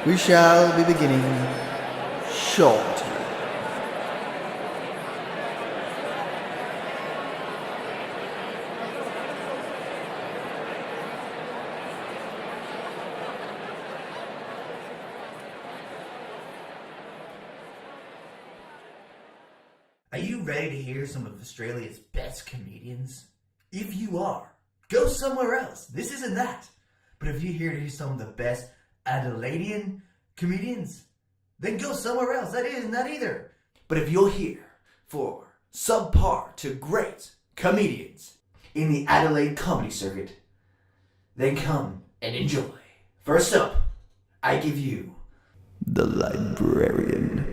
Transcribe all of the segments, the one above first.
We shall be beginning shortly. Are you ready to hear some of Australia's best comedians? If you are, go somewhere else. This isn't that. But if you're here to hear some of the best Adelaidean comedians, then go somewhere else. That isn't that either. But if you're here for subpar to great comedians in the Adelaide comedy circuit, then come and enjoy. First up, I give you The Librarian.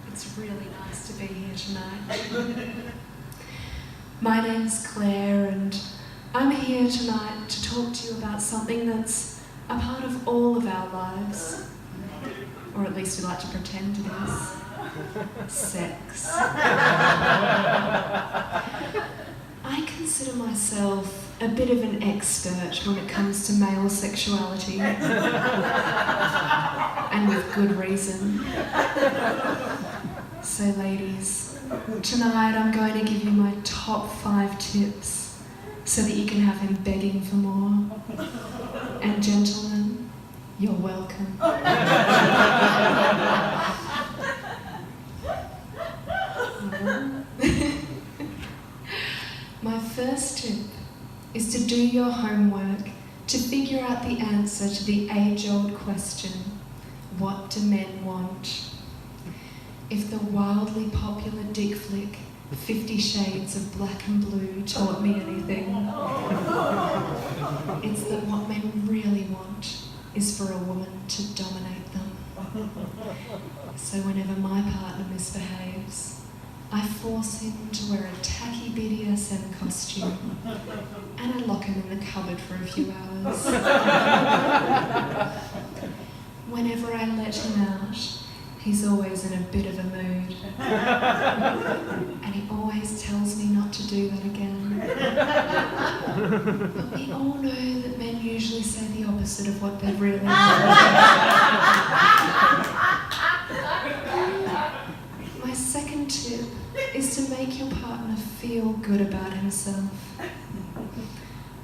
It's really nice to be here tonight. My name's Claire and I'm here tonight to talk to you about something that's a part of all of our lives. Or at least we like to pretend it is. Sex. I consider myself a bit of an expert when it comes to male sexuality. And with good reason. So ladies, tonight I'm going to give you my top 5 tips so that you can have him begging for more. And gentlemen, you're welcome. My first tip is to do your homework to figure out the answer to the age-old question, what do men want? If the wildly popular dick flick 50 Shades of Black and Blue taught me anything, it's that what men really want is for a woman to dominate them. So whenever my partner misbehaves, I force him to wear a tacky BDSM costume and I lock him in the cupboard for a few hours. Whenever I let him out, he's always in a bit of a mood. And he always tells me not to do that again. But we all know that men usually say the opposite of what they really want. My second tip is to make your partner feel good about himself.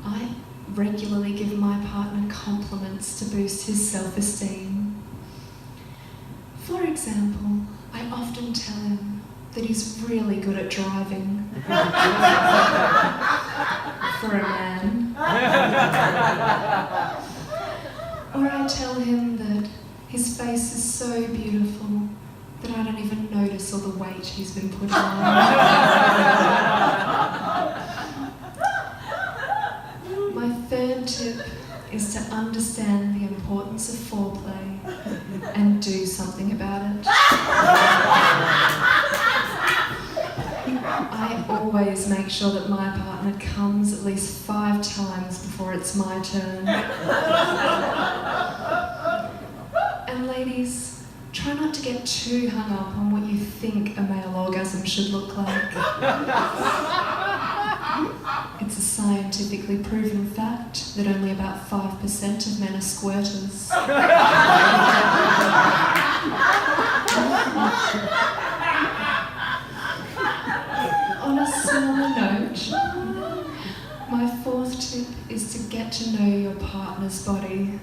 I regularly give my partner compliments to boost his self-esteem. For example, I often tell him that he's really good at driving. For a man. Or I tell him that his face is so beautiful that I don't even notice all the weight he's been putting on. My third tip is to understand the importance of foreplay and do something about it. I always make sure that my partner comes at least 5 times before it's my turn. And ladies, try not to get too hung up on what you think a male orgasm should look like. It's a scientifically proven fact that only about 5% of men are squirters. On a similar note, my fourth tip is to get to know your partner's body.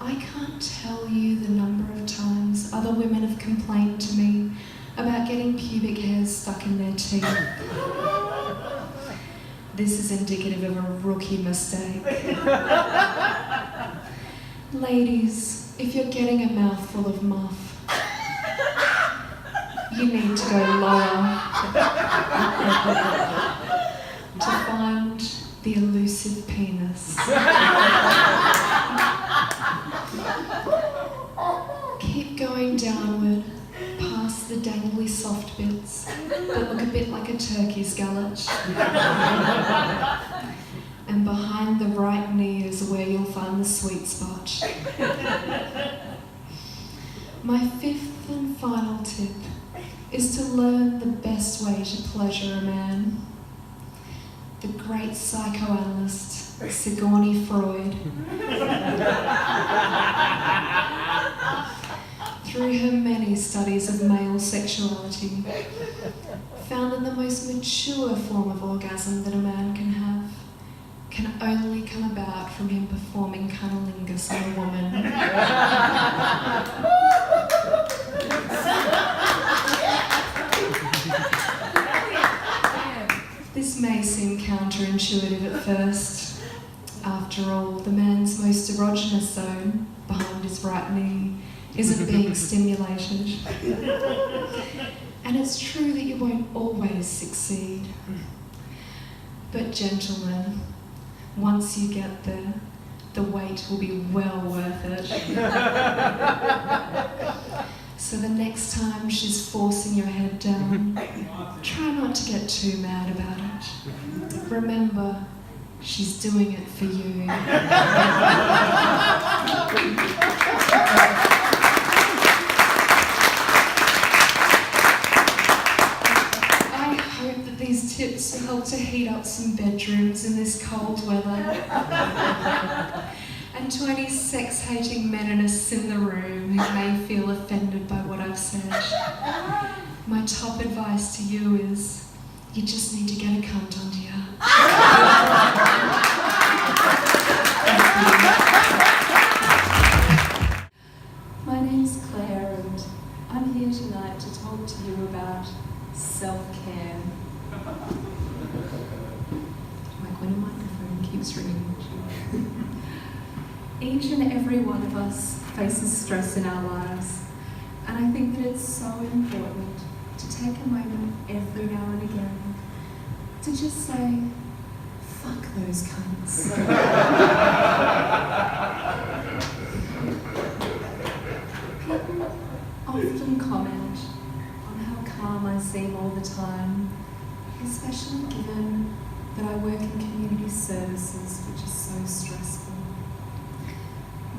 I can't tell you the number of times other women have complained to me about getting pubic hairs stuck in their teeth. This is indicative of a rookie mistake. Ladies, if you're getting a mouthful of muff, you need to go lower to find the elusive penis. Keep going downward past the dangly soft bits that look a bit like a turkey's gullet. And behind the right knee is where you'll find the sweet spot. My fifth and final tip is to learn the best way to pleasure a man. the great psychoanalyst Sigourney Freud. Through her many studies of male sexuality, found that the most mature form of orgasm that a man can have can only come about from him performing cunnilingus on a woman. This may seem counterintuitive at first. After all, the man's most erogenous zone, behind his right knee, isn't being stimulated. And it's true that you won't always succeed. But gentlemen, once you get there, the wait will be well worth it. So the next time she's forcing your head down, try not to get too mad about it. Remember, she's doing it for you. I hope that these tips will help to heat up some bedrooms in this cold weather. And to any sex-hating meninists in the room who may feel offended by what I've said, my top advice to you is, you just need to get a cunt under you. My name's Claire and I'm here tonight to talk to you about self-care. Like when a microphone keeps ringing. Each and every one of us faces stress in our lives, and I think that it's so important to take a moment every now and again to just say, fuck those cunts. People often comment on how calm I seem all the time, especially given that I work in community services, which is so stressful.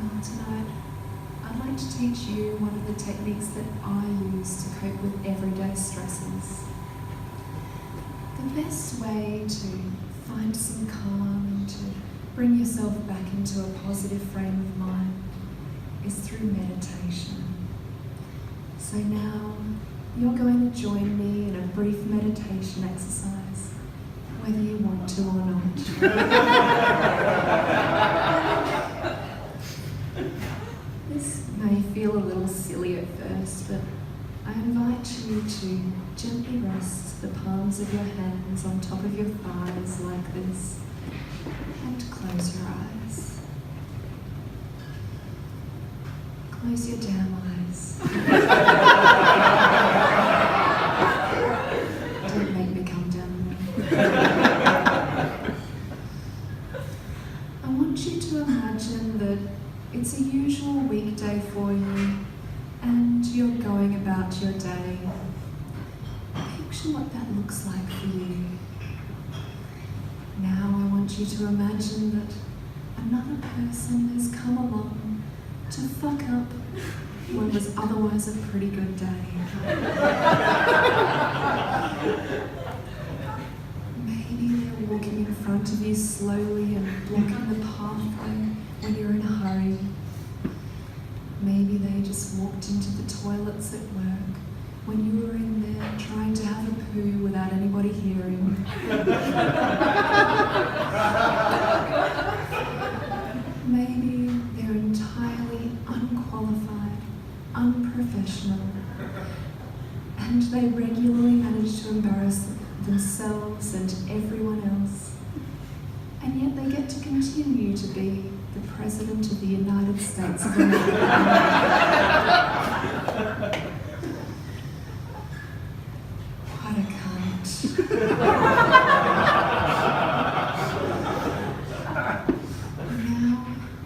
Well, tonight, I'd like to teach you one of the techniques that I use to cope with everyday stresses. The best way to find some calm and to bring yourself back into a positive frame of mind is through meditation. So now, you're going to join me in a brief meditation exercise, whether you want to or not. This may feel a little silly at first, but I invite you to gently rest the palms of your hands on top of your thighs like this, and close your eyes. Close your damn eyes. Don't make me come down. I want you to imagine that it's a usual weekday for you and you're going about your day. Picture what that looks like for you. Now I want you to imagine that another person has come along to fuck up what was otherwise a pretty good day. Maybe they're walking in front of you slowly and blocking the pathway when you're in a hurry. Maybe they just walked into the toilets at work when you were in there trying to have a poo without anybody hearing. Maybe they're entirely unqualified, unprofessional, and they regularly manage to embarrass themselves and everyone else. And yet they get to continue to be the President of the United States of America. What a cunt. Now,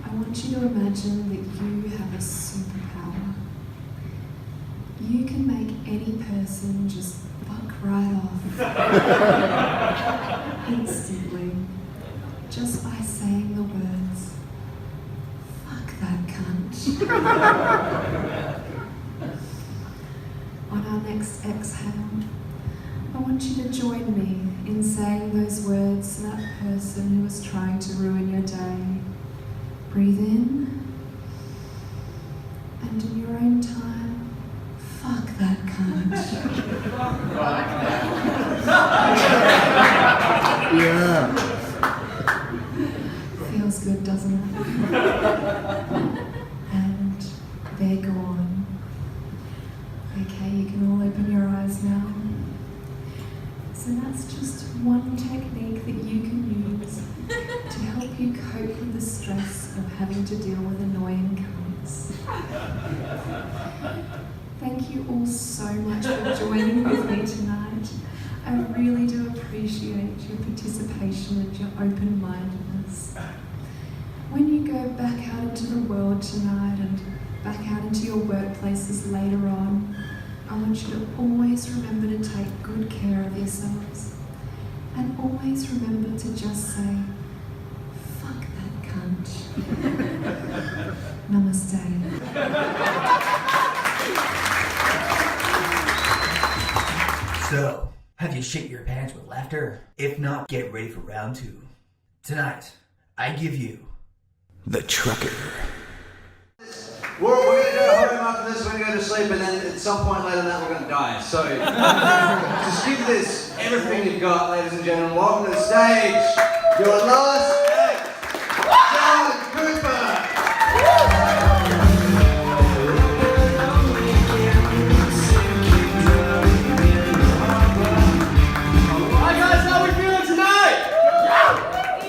I want you to imagine that you have a superpower. You can make any person just fuck right off. Instantly. Just by saying the words, fuck that cunt. On our next exhale, I want you to join me in saying those words, and who's trying to ruin your day. Breathe in, and in your own time, fuck that cunt. Yeah. Feels good, doesn't it? And they're gone. Okay, you can all open your eyes now. So that's just one technique that you can use to help you cope with the stress of having to deal with annoying cunts. Thank you all so much for joining with me tonight. I really do appreciate your participation and your open-mindedness. When you go back out into the world tonight and back out into your workplaces later on, I want you to always remember to take good care of yourselves. And always remember to just say, fuck that cunt. Namaste. So, have you shit your pants with laughter? If not, get ready for round 2. Tonight, I give you the trucker. We're going to go home after this, we're going to go to sleep, and then at some point later than that we're going to die. So, just give this everything you've got, ladies and gentlemen. Welcome to the stage, your last act, John Cooper. Hi guys, how we feeling tonight?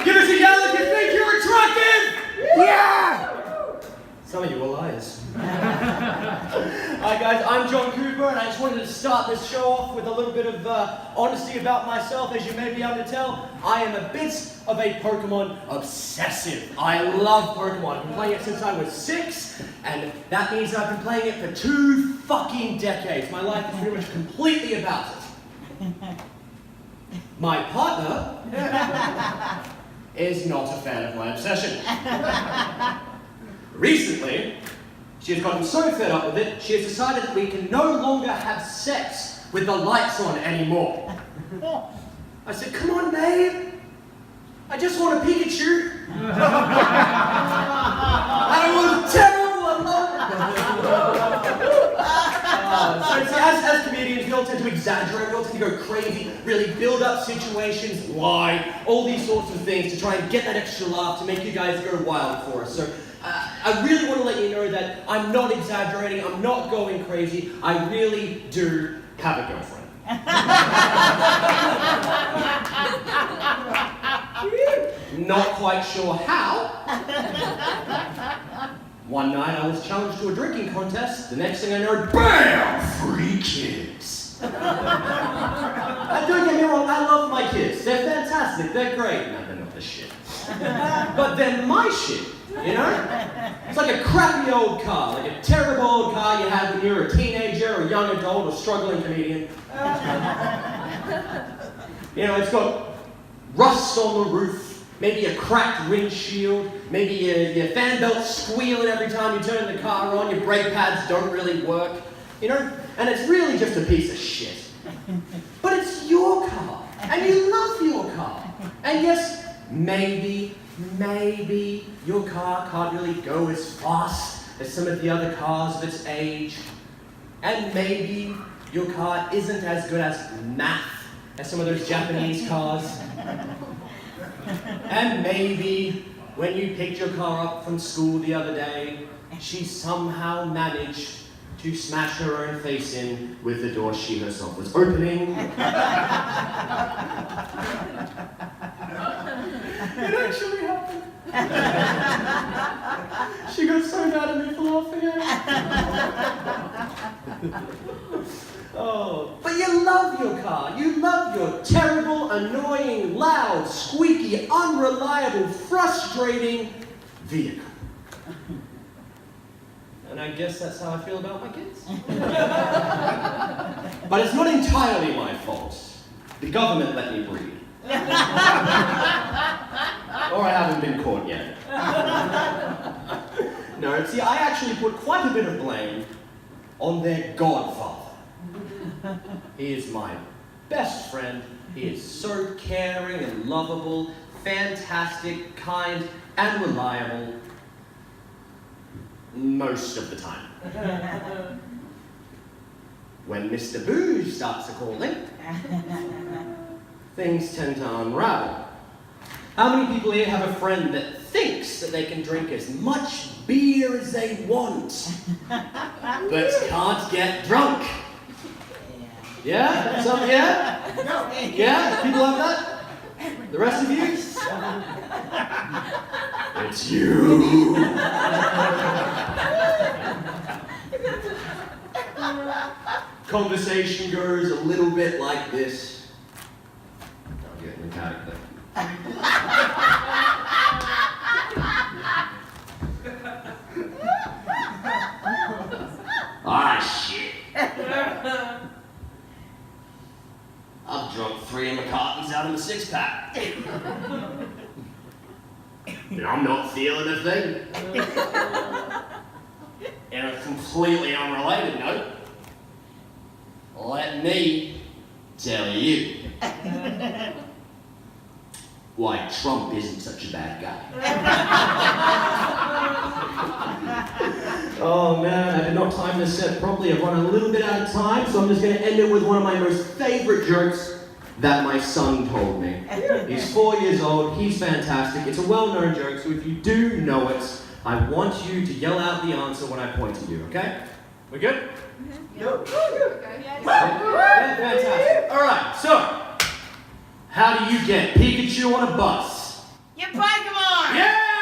Give us a yell if you think you're attractive! Yeah! Some of you are liars. Hi guys, I'm John Cooper, and I just wanted to start this show off with a little bit of honesty about myself. As you may be able to tell, I am a bit of a Pokemon obsessive. I love Pokemon. I've been playing it since I was 6, and that means I've been playing it for 2 fucking decades. My life is pretty much completely about it. My partner is not a fan of my obsession. Recently, she has gotten so fed up with it, she has decided that we can no longer have sex with the lights on anymore. I said, come on, babe. I just want a Pikachu. I was terrible at So see, as comedians, we all tend to exaggerate, we all tend to go crazy, really build up situations, lie, all these sorts of things to try and get that extra laugh to make you guys go wild for us. So I really want to let you know that I'm not exaggerating, I'm not going crazy, I really do have a girlfriend. Not quite sure how. One night I was challenged to a drinking contest, the next thing I know, BAM! Free kids! Don't get me wrong, I love my kids. They're fantastic, they're great. No, they're not the shit. But they're my shit, you know? It's like a crappy old car, like a terrible old car you had when you were a teenager or young adult or struggling comedian. You know, it's got rust on the roof, maybe a cracked windshield, maybe your fan belt's squealing every time you turn the car on, your brake pads don't really work, you know? And it's really just a piece of shit. But it's your car, and you love your car. And yes, maybe your car can't really go as fast as some of the other cars of its age. And maybe your car isn't as good as math as some of those Japanese cars. And maybe when you picked your car up from school the other day, she somehow managed to smash her own face in with the door she herself was opening. It actually happened. She got so mad at me for laughing at it. Oh, but you love your car. You love your terrible, annoying, loud, squeaky, unreliable, frustrating vehicle. And I guess that's how I feel about my kids. But it's not entirely my fault. The government let me breed. Or I haven't been caught yet. No, see, I actually put quite a bit of blame on their godfather. He is my best friend. He is so caring and lovable, fantastic, kind, and reliable most of the time. When Mr. Booze starts a-calling, things tend to unravel. How many people here have a friend that thinks that they can drink as much beer as they want, but can't get drunk? Yeah? Some, yeah? Yeah? People have that? The rest of you? It's you. Conversation goes a little bit like this. I'll get in the character. Ah, shit. I've drunk 3 of my cartons out of my 6-pack. And I'm not feeling a thing. And a completely unrelated note, let me tell you why Trump isn't such a bad guy. Oh man, I did not time this set properly. I've run a little bit out of time, so I'm just going to end it with one of my most favorite jokes that my son told me. He's 4 years old, he's fantastic. It's a well-known joke, so if you do know it, I want you to yell out the answer when I point to you, okay? We good? Yep. Yeah, fantastic. Alright, so, how do you get Pikachu on a bus? You Pokemon! Yeah!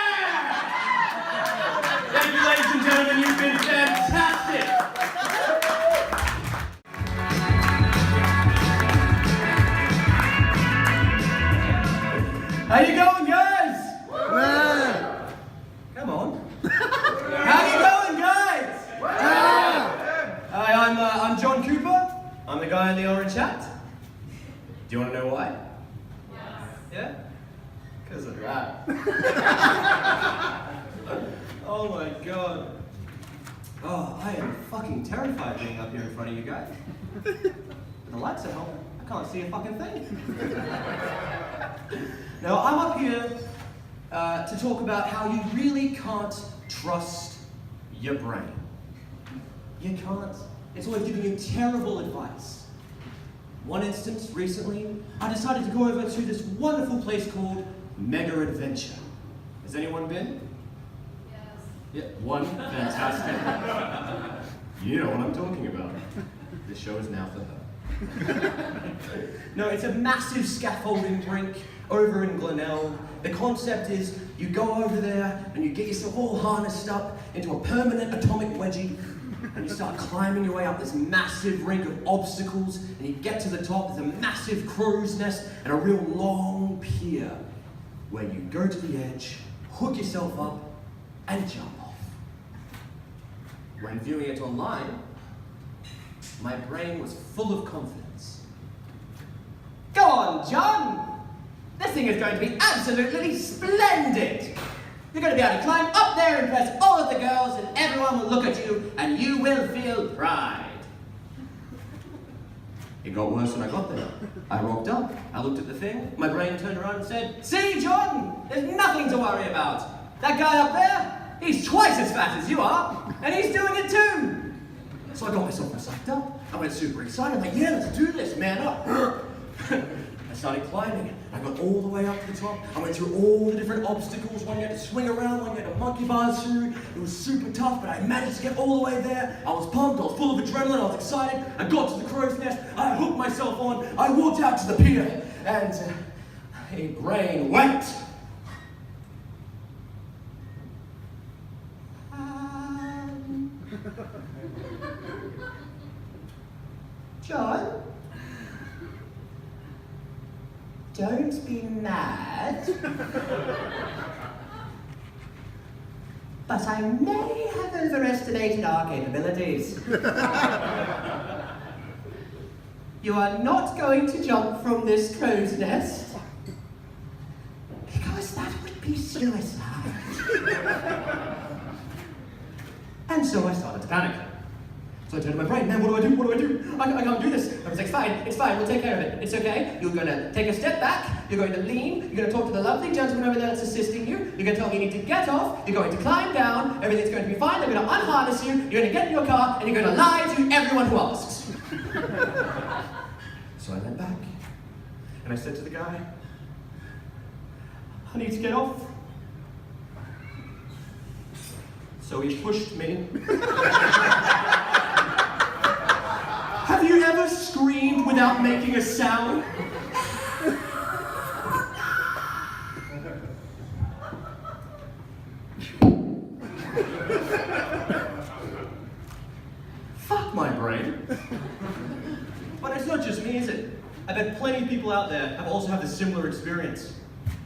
Thank you, ladies and gentlemen, you've been fantastic! How you going, guys? Come on. How you going, guys? Hi, I'm John Cooper. I'm the guy in the orange hat. Do you want to know why? Yeah? Because of that. Oh my god. Oh, I am fucking terrified being up here in front of you guys. The lights are on. I can't see a fucking thing. Now, I'm up here to talk about how you really can't trust your brain. You can't. It's always giving you terrible advice. One instance, recently, I decided to go over to this wonderful place called Mega Adventure. Has anyone been? Yes. Yeah, one. Fantastic. You know what I'm talking about. This show is now for her. No, it's a massive scaffolding rink over in Glenelg. The concept is you go over there and you get yourself all harnessed up into a permanent atomic wedgie and you start climbing your way up this massive rink of obstacles and you get to the top, there's a massive crow's nest and a real long pier where you go to the edge, hook yourself up and jump off. When viewing it online, my brain was full of confidence. Go on, John! This thing is going to be absolutely splendid! You're going to be able to climb up there and impress all of the girls and everyone will look at you and you will feel pride. It got worse when I got there. I rocked up, I looked at the thing, my brain turned around and said, "See, John, there's nothing to worry about. That guy up there, he's twice as fat as you are, and he's doing it too." So I got myself all psyched up. I went super excited. I'm like, yeah, let's do this, man up. I started climbing. I got all the way up to the top. I went through all the different obstacles. One you had to swing around, one you had to monkey bars through. It was super tough, but I managed to get all the way there. I was pumped, I was full of adrenaline, I was excited. I got to the crow's nest, I hooked myself on, I walked out to the pier, and a brain went. John? Don't be mad. But I may have overestimated our capabilities. You are not going to jump from this crow's nest because that would be suicide. And so I started to panic. So I turned to my brain, man, what do I do? What do I do? I can't do this. I was like, it's fine, we'll take care of it. It's okay. You're going to take a step back, you're going to lean, you're going to talk to the lovely gentleman over there that's assisting you, you're going to tell me you need to get off, you're going to climb down, everything's going to be fine, they're going to unharness you, you're going to get in your car, and you're going to lie to everyone who asks. So I went back, and I said to the guy, I need to get off. So he pushed me. Have you ever screamed without making a sound? Fuck my brain. But it's not just me, is it? I bet plenty of people out there have also had a similar experience.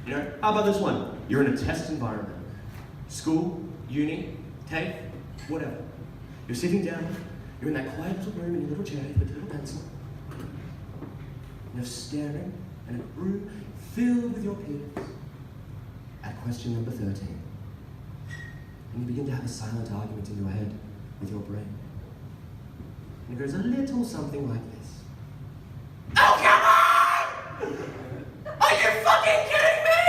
You know, how about this one? You're in a test environment. School, uni, TAFE, whatever. You're sitting down, you're in that quiet little room in your little chair with a little pencil. And you're staring in a room filled with your peers at question number 13. And you begin to have a silent argument in your head with your brain. And it goes a little something like this. Oh, come on! Are you fucking kidding me?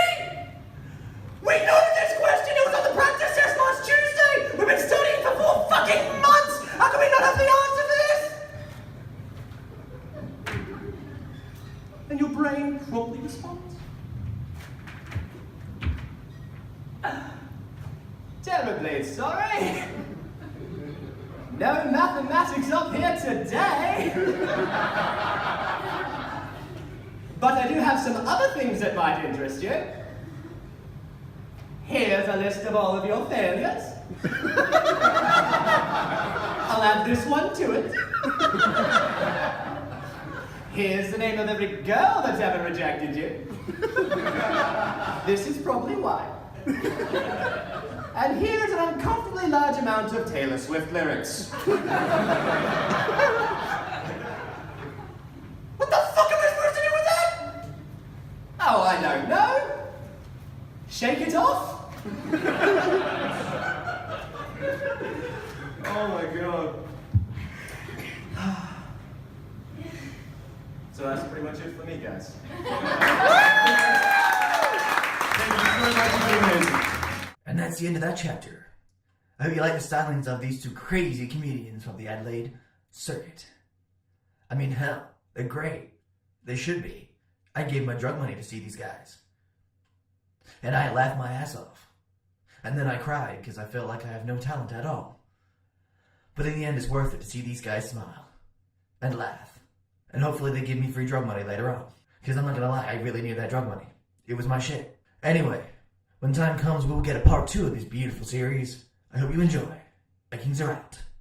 We know this question, it was on the practice test last Tuesday! We've been studying for 4 fucking months! How can we not have the answer to this? And your brain promptly responds. Terribly sorry. No mathematics up here today. But I do have some other things that might interest you. Here's a list of all of your failures. I'll add this one to it. Here's the name of every girl that's ever rejected you. This is probably why. And here's an uncomfortably large amount of Taylor Swift lyrics. What the fuck am I supposed to do with that? Oh, I don't know. Shake it off? Oh my god. So that's pretty much it for me, guys. Thank you very much for being here. And that's the end of that chapter. I hope you like the stylings of these two crazy comedians from the Adelaide circuit. I mean, hell, they're great. They should be. I gave my drug money to see these guys. And I laughed my ass off. And then I cried because I felt like I have no talent at all. But in the end, it's worth it to see these guys smile and laugh. And hopefully they give me free drug money later on. Because I'm not gonna lie, I really needed that drug money. It was my shit. Anyway, when time comes, we will get a part 2 of this beautiful series. I hope you enjoy. Vikings are out.